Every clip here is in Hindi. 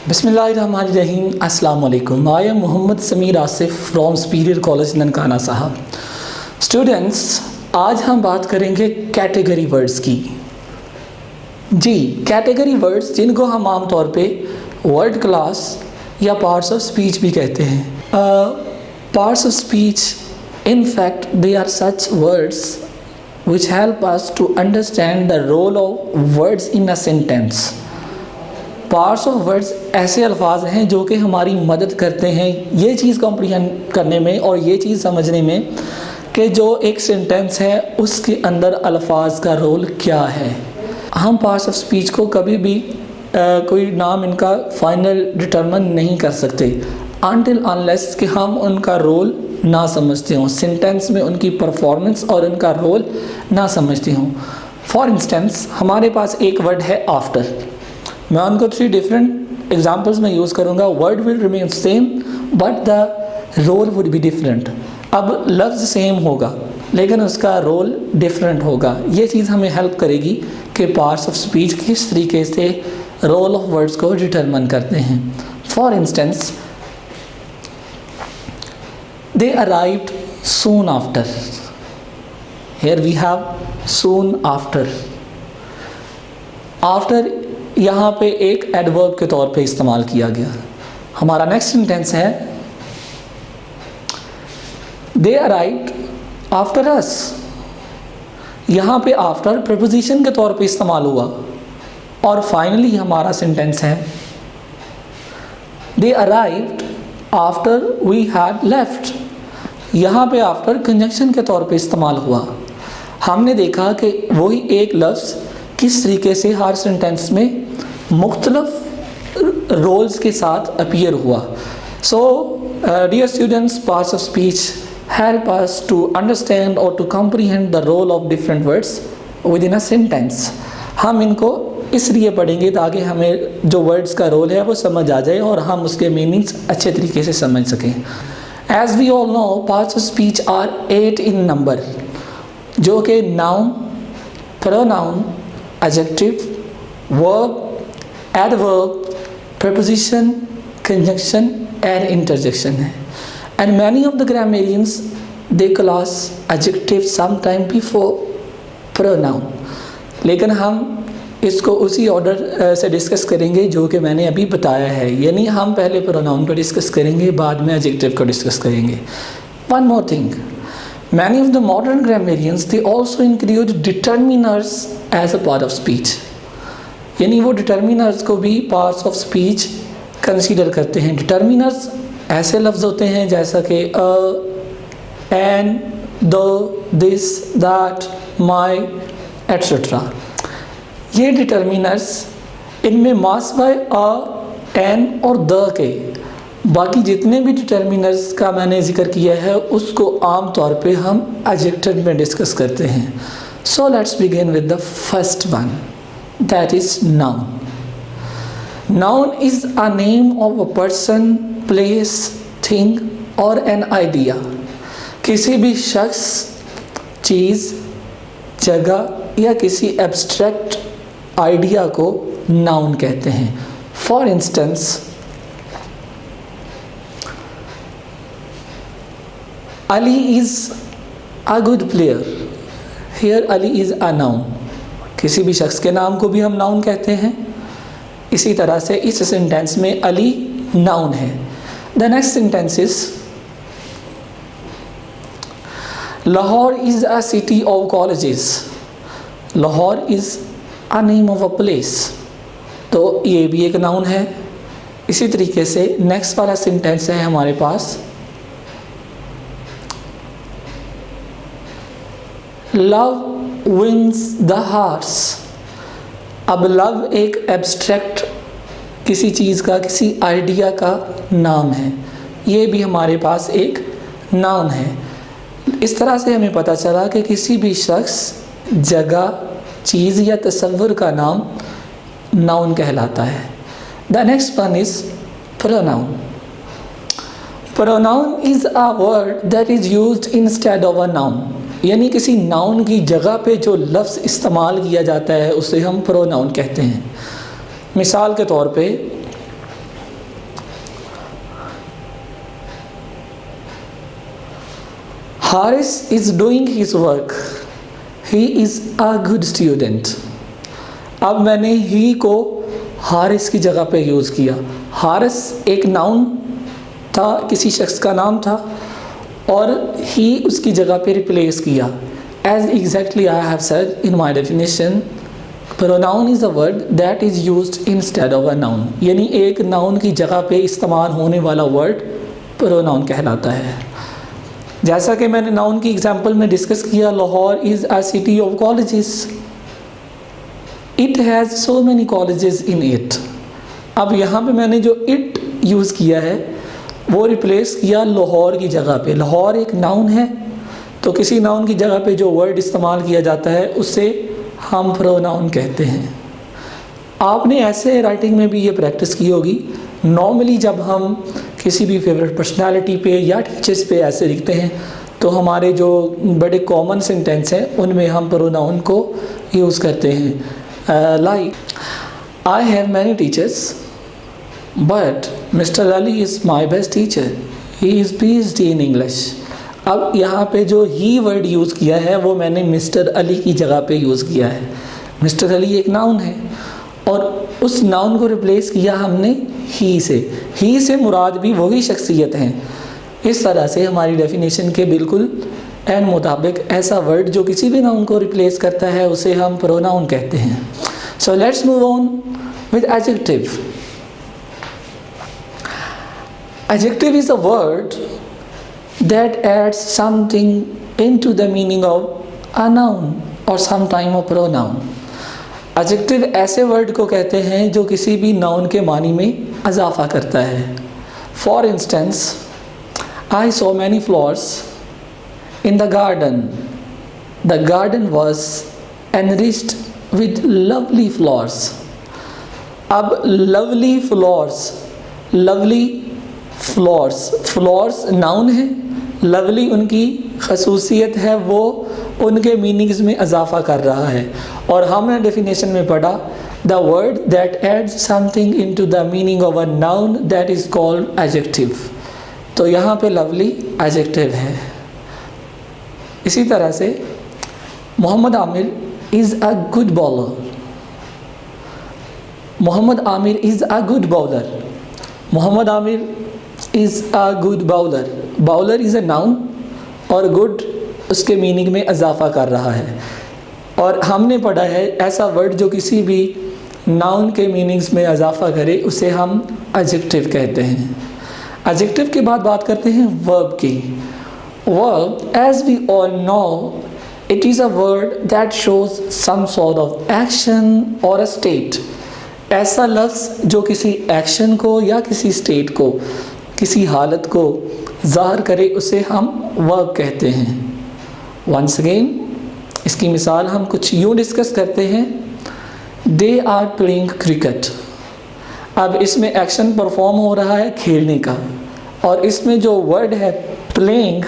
बिस्मिल्लाहिर्रहमानिर्रहीम। अस्सलाम वालेकुम। I am Mohammad Sameer Asif from Superior College Nankana Sahib. Students, आज हम बात करेंगे कैटेगरी वर्ड्स की। जी, कैटेगरी वर्ड्स जिनको हम आम तौर पे वर्ड क्लास या पार्ट्स ऑफ स्पीच भी कहते हैं। Parts of speech in fact they are such words which help us to understand the role of words in a sentence। Parts of words ऐसे अल्फाज हैं जो कि हमारी मदद करते हैं ये चीज़ कॉम्प्रीहेंड करने में और ये चीज़ समझने में कि जो एक सेंटेंस है उसके अंदर अल्फाज का रोल क्या है। हम पार्ट्स ऑफ स्पीच को कभी भी कोई नाम इनका फाइनल डिटरमिन नहीं कर सकते अनटिल अनलेस कि हम उनका रोल ना समझते हों, सेंटेंस में उनकी परफॉर्मेंस और उनका रोल ना समझते हों। फॉर इंस्टेंस हमारे पास एक वर्ड है आफ्टर। मैं उनको 3 डिफरेंट एग्जाम्पल्स में यूज़ करूँगा। Word will remain same but the role would be different. अब लफ्ज़ सेम होगा लेकिन उसका रोल डिफरेंट होगा। ये चीज़ हमें हेल्प करेगी कि पार्ट्स ऑफ स्पीच किस तरीके से रोल ऑफ वर्ड्स को डिटरमिन करते हैं। For instance, they arrived soon after। here we have soon after। after यहाँ पे एक एडवर्ब के तौर पे इस्तेमाल किया गया। हमारा नेक्स्ट सेंटेंस है they arrived after us। यहाँ पे आफ्टर प्रपोजिशन के तौर पे इस्तेमाल हुआ। और फाइनली हमारा सेंटेंस है they arrived after we had left। यहाँ पे आफ्टर कंजंक्शन के तौर पे इस्तेमाल हुआ। हमने देखा कि वही एक लफ्ज़ किस तरीके से हर सेंटेंस में मुख्तलिफ रोल्स के साथ अपीयर हुआ। So dear students, parts of speech help us to understand और to comprehend the role of different words within a sentence. हम इनको इसलिए पढ़ेंगे ताकि हमें जो वर्ड्स का रोल है वो समझ आ जाए और हम उसके मीनिंग्स अच्छे तरीके से समझ सकें। As we all know, parts of speech are 8 in number, जो कि noun, pronoun, adjective, verb, adverb, preposition, conjunction and interjection है। And many of the grammarians they class adjective sometime before pronoun। लेकिन हम इसको उसी ऑर्डर से डिस्कस करेंगे जो कि मैंने अभी बताया है, यानी हम पहले प्रोनाउन को डिस्कस करेंगे, बाद में एडजेक्टिव को डिस्कस करेंगे। One more thing, many of the modern grammarians they also include determiners as a part of speech. यानी वो डिटर्मिनर्स को भी पार्ट्स ऑफ स्पीच कंसीडर करते हैं। डिटर्मिनर्स ऐसे लफ्ज़ होते हैं जैसा कि an, the, this, that, my etcetera. ये डिटर्मिनर्स इनमें मास बाय अ, एन और द के बाकी जितने भी डिटर्मिनर्स का मैंने जिक्र किया है उसको आम तौर पे हम एडजेक्टिव में डिस्कस करते हैं। So let's begin with the first one, that is noun. Noun is a name of a person, place, thing और एन आइडिया। किसी भी शख्स, चीज़, जगह या किसी एब्स्ट्रैक्ट आइडिया को नाउन कहते हैं। For instance, Ali is a good player. Here Ali is a noun. किसी भी शख्स के नाम को भी हम नाउन कहते हैं। इसी तरह से इस सेंटेंस में अली नाउन है। The next sentence is Lahore is a city of colleges. Lahore is a name of a place, तो ये भी एक नाउन है। इसी तरीके से नेक्स्ट वाला सेंटेंस है हमारे पास, लव विंस द हार्ट्स। अब लव एक एब्स्ट्रैक्ट किसी चीज़ का, किसी आइडिया का नाम है। ये भी हमारे पास एक नाउन है। इस तरह से हमें पता चला कि किसी भी शख्स, जगह, चीज़ या तसव्वुर का नाम नाउन कहलाता है। The next one is pronoun. Pronoun is a word that is used instead of a noun. यानी किसी नाउन की जगह पे जो लफ्ज़ इस्तेमाल किया जाता है उसे हम प्रोनाउन कहते हैं। मिसाल के तौर पे Haris is doing his work, he is a good student. अब मैंने ही को हारिस की जगह पे यूज़ किया। हारिस एक नाउन था, किसी शख्स का नाम था, और ही उसकी जगह पे रिप्लेस किया। As exactly I have said in my definition, pronoun is a word that is used instead of a noun, यानी एक नाउन की जगह पे इस्तेमाल होने वाला वर्ड प्रोनाउन कहलाता है। जैसा कि मैंने नाउन की एग्जांपल में डिस्कस किया, Lahore is a city of colleges, it has so many colleges in it. अब यहाँ पे मैंने जो इट यूज़ किया है वो रिप्लेस किया लाहौर की जगह पे। लाहौर एक नाउन है, तो किसी नाउन की जगह पे जो वर्ड इस्तेमाल किया जाता है उससे हम प्रोनाउन कहते हैं। आपने ऐसे राइटिंग में भी ये प्रैक्टिस की होगी। नॉर्मली जब हम किसी भी फेवरेट पर्सनालिटी पे या टीचर्स पे ऐसे लिखते हैं तो हमारे जो बड़े कॉमन सेंटेंस हैं उनमें हम प्रोनाउन को यूज़ करते हैं। Like I have many teachers but mister Ali is my best teacher, he is PhD in English. अब यहाँ पे जो ही वर्ड यूज़ किया है वो मैंने मिस्टर अली की जगह पे यूज़ किया है। मिस्टर अली एक नाउन है और उस नाउन को रिप्लेस किया हमने ही से। ही से मुराद भी वही शख्सियत हैं। इस तरह से हमारी डेफिनेशन के बिल्कुल एन मुताबिक ऐसा वर्ड जो किसी भी नाउन को रिप्लेस करता है उसे हम प्रोनाउन कहते हैं। So let's move on with adjective. Adjective is a word that adds something into the meaning of a noun or sometime a pronoun. Adjective ऐसे वर्ड को कहते हैं जो किसी भी नाउन के मानी में इजाफा करता है। For instance, I saw many flowers in the garden. The garden was enriched with lovely flowers. अब lovely flowers, lovely floors noun है, लवली उनकी खसूसियत है, वो उनके मीनिंग्स में इजाफा कर रहा है। और हमने डेफिनेशन में पढ़ा the word that adds something into the meaning of a noun that is called adjective. तो यहाँ पे लवली एडजेक्टिव है। इसी तरह से Mohammad Aamir is a good bowler. Mohammad Aamir is a good bowler. Mohammad Aamir is a good bowler. Bowler is a noun और गुड उसके मीनिंग में इजाफा कर रहा है। और हमने पढ़ा है ऐसा वर्ड जो किसी भी नाउन के मीनिंग्स में इजाफा करे उसे हम एडजेक्टिव कहते हैं। एडजेक्टिव के बाद बात करते हैं वर्ब की। Verb as we all know it is a word that shows some sort of action और अ स्टेट। ऐसा लफ्ज़ जो किसी एक्शन को या किसी स्टेट को, किसी हालत को ज़ाहिर करे उसे हम वर्ब कहते हैं। वंस अगेन इसकी मिसाल हम कुछ यूँ डिस्कस करते हैं। They are playing cricket. अब इसमें एक्शन परफॉर्म हो रहा है खेलने का, और इसमें जो वर्ड है playing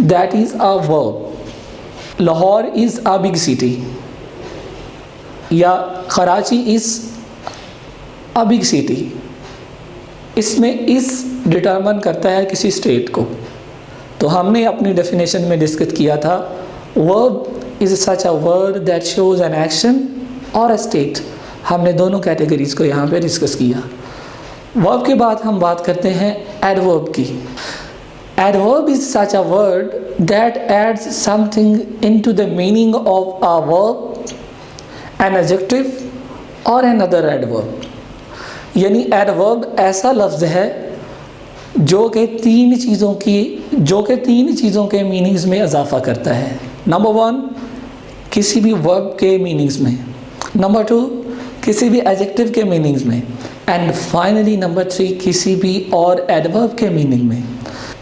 that is a verb. Lahore is a big city या Karachi is a big city, इसमें इस डिटरमिन करता है किसी स्टेट को। तो हमने अपनी डेफिनेशन में डिस्कस किया था verb is such a word that shows an action और अ स्टेट। हमने दोनों कैटेगरीज को यहाँ पे डिस्कस किया। वर्ब के बाद हम बात करते हैं एडवर्ब की। Adverb is such a word that adds something into the meaning of a verb, an adjective और एन अदर एडवर्ब। यानी एडवर्ब ऐसा लफ्ज़ है जो कि तीन चीज़ों के मीनिंग्स में इजाफा करता है। नंबर 1 किसी भी वर्ब के मीनिंग्स में, नंबर 2 किसी भी एडजेक्टिव के मीनिंग्स में, एंड फाइनली नंबर 3 किसी भी और एडवर्ब के मीनिंग में।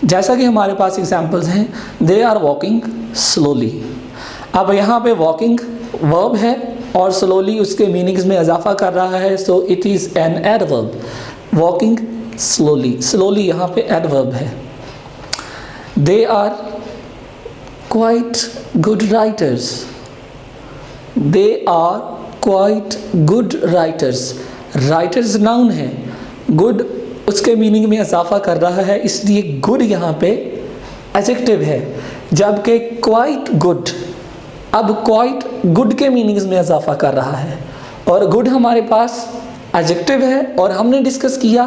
जैसा कि हमारे पास एग्जांपल्स हैं, दे आर वॉकिंग स्लोली। अब यहाँ पे वॉकिंग वर्ब है और स्लोली उसके मीनिंग्स में इजाफा कर रहा है, so it is an adverb. Walking slowly, slowly यहाँ पे एडवर्ब है। They are quite good writers. They are quite good writers. Writers noun है, गुड उसके मीनिंग में इजाफा कर रहा है, इसलिए गुड यहाँ पे एडजेक्टिव है, जबकि क्वाइट गुड अब क्वाइट गुड के मीनिंग्स में इजाफा कर रहा है। और गुड हमारे पास एडजेक्टिव है और हमने डिस्कस किया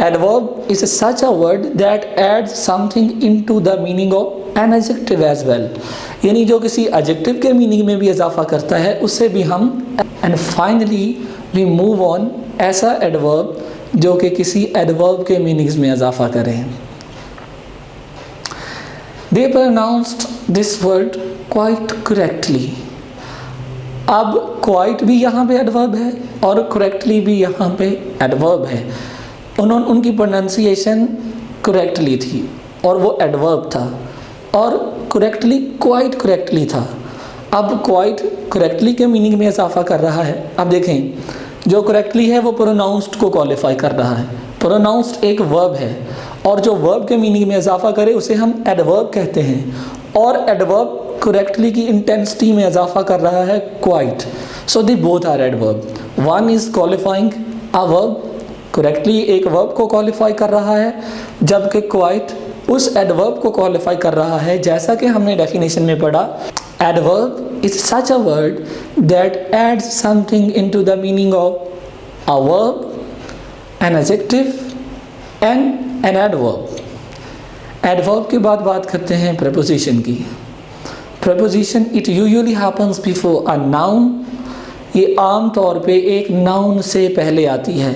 adverb is such a word that adds something into the meaning of an adjective as well, यानी जो किसी एडजेक्टिव के मीनिंग में भी इजाफा करता है उससे भी हम। And finally we move on ऐसा एडवर्ब जो कि किसी एडवर्ब के मीनिंग्स में इजाफा करें। They pronounced this word quite correctly. अब क्वाइट भी यहाँ पे एडवर्ब है और करेक्टली भी यहाँ पे एडवर्ब है। उनकी प्रोनाउंसिएशन करेक्टली थी और वो एडवर्ब था, और करेक्टली क्वाइट करेक्टली था। अब क्वाइट करेक्टली के मीनिंग में इजाफा कर रहा है। अब देखें, जो करेक्टली है वो प्रोनाउंस्ड को क्वालिफाई कर रहा है। प्रोनाउंस्ड एक वर्ब है और जो वर्ब के मीनिंग में इजाफा करे उसे हम एडवर्ब कहते हैं, और एडवर्ब करेक्टली की इंटेंसिटी में इजाफा कर रहा है quite. So they both are adverb. One is qualifying a verb, correctly एक वर्ब को क्वालिफाई कर रहा है, जबकि क्वाइट उस एडवर्ब को क्वालिफाई कर रहा है। जैसा कि हमने डेफिनेशन में पढ़ा, adverb is such a word that adds something into the meaning of a verb, an adjective and an adverb. Adverb के बाद बात करते हैं प्रीपोजिशन की। Preposition it usually happens before a noun. ये आम तौर पे एक नाउन से पहले आती है।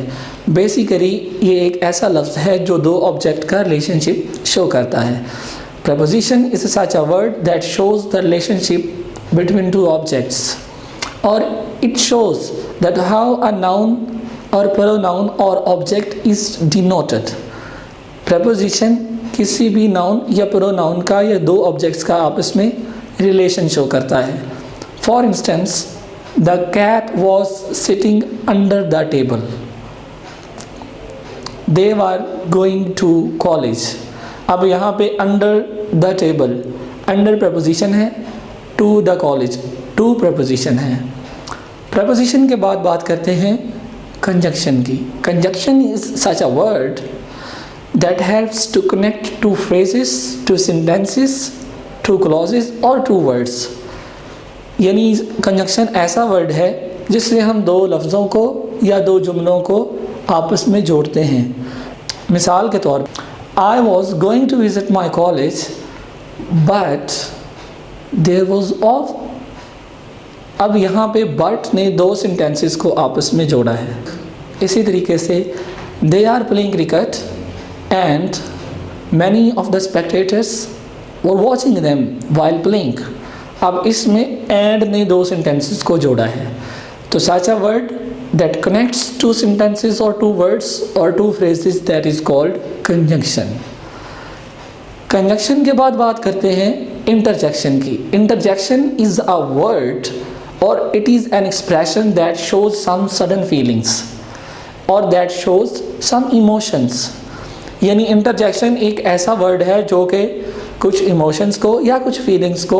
बेसिकली ये एक ऐसा लफ्ज़ है जो दो ऑब्जेक्ट का रिलेशनशिप शो करता है। Preposition is such a word that shows the relationship between two objects, और it shows that how a noun और प्रोनाउन और ऑब्जेक्ट इज डिनोटेड। प्रीपोजिशन किसी भी नाउन या प्रोनाउन का या दो ऑब्जेक्ट्स का आपस में रिलेशन शो करता है। For instance, the cat was sitting under the table, they were going to college. अब यहाँ पे under the table, under preposition है, to the college to preposition है। प्रपोजिशन के बाद बात करते हैं कंजक्शन की। Conjunction is such a word that helps to connect two phrases, two sentences, two clauses और two words। यानी कंजक्शन ऐसा वर्ड है जिससे हम दो लफ्ज़ों को या दो जुमलों को आपस में जोड़ते हैं। मिसाल के तौर पर, I was going to visit my college but there was off। अब यहाँ पे but ने दो sentences को आपस में जोड़ा है। इसी तरीके से they are playing cricket and many of the spectators were watching them while playing। अब इसमें and ने दो sentences को जोड़ा है। तो such a word that connects two sentences or two words or two phrases, that is called conjunction। conjunction के बाद बात करते हैं interjection की। interjection is a word or it is an expression that shows some sudden feelings or that shows some emotions। यानी इंटरजेक्शन एक ऐसा वर्ड है जो कि कुछ इमोशंस को या कुछ फीलिंग्स को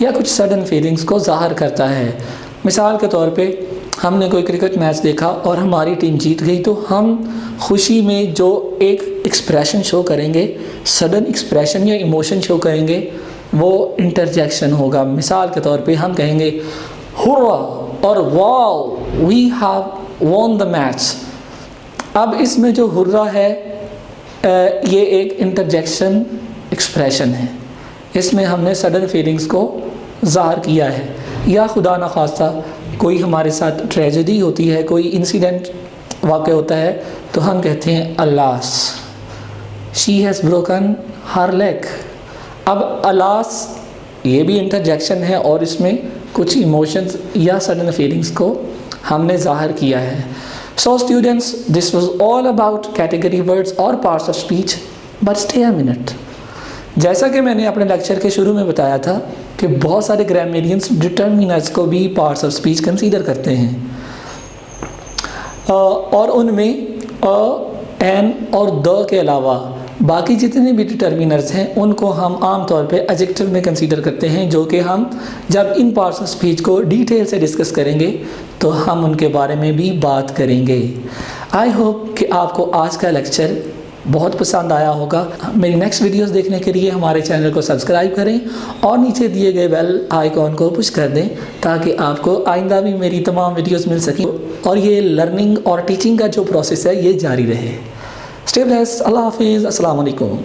या कुछ सडन फीलिंग्स को ज़ाहिर करता है। मिसाल के तौर पे, हमने कोई क्रिकेट मैच देखा और हमारी टीम जीत गई, तो हम खुशी में जो एक एक्सप्रेशन शो करेंगे, सडन एक्सप्रेशन या इमोशन शो करेंगे, वो इंटरजेक्शन होगा। मिसाल के तौर पे हम कहेंगे हुर्रा और wow we have won the match. अब इसमें जो हुर्रा है ये एक इंटरजेक्शन एक्सप्रेशन है, इसमें हमने सडन फीलिंग्स को ज़ाहिर किया है। या खुदा न खास्ता कोई हमारे साथ ट्रेजेडी होती है, कोई इंसिडेंट वाक़ होता है, तो हम कहते हैं alas she has broken her leg. अब अलास ये भी इंटरजेक्शन है और इसमें कुछ इमोशंस या सडन फीलिंग्स को हमने ज़ाहिर किया है। So students, this was all about category words or parts of speech, but stay a minute। जैसा कि मैंने अपने लेक्चर के शुरू में बताया था कि बहुत सारे ग्रामेरियंस डिटर्मिनर्स को भी पार्ट्स ऑफ स्पीच कंसीडर करते हैं, और उनमें एन और द के अलावा बाकी जितने भी डिटर्मिनर्स हैं उनको हम आम तौर पे एडजेक्टिव में कंसीडर करते हैं, जो कि हम जब इन पार्ट्स ऑफ स्पीच को डिटेल से डिस्कस करेंगे तो हम उनके बारे में भी बात करेंगे। आई होप कि आपको आज का लेक्चर बहुत पसंद आया होगा। मेरी नेक्स्ट वीडियोस देखने के लिए हमारे चैनल को सब्सक्राइब करें और नीचे दिए गए बेल आइकॉन को पुश कर दें ताकि आपको आइंदा भी मेरी तमाम वीडियोस मिल सकें और ये लर्निंग और टीचिंग का जो प्रोसेस है ये जारी रहे। Stay blessed. अल्लाह हाफिज़। अस्सलाम वालेकुम।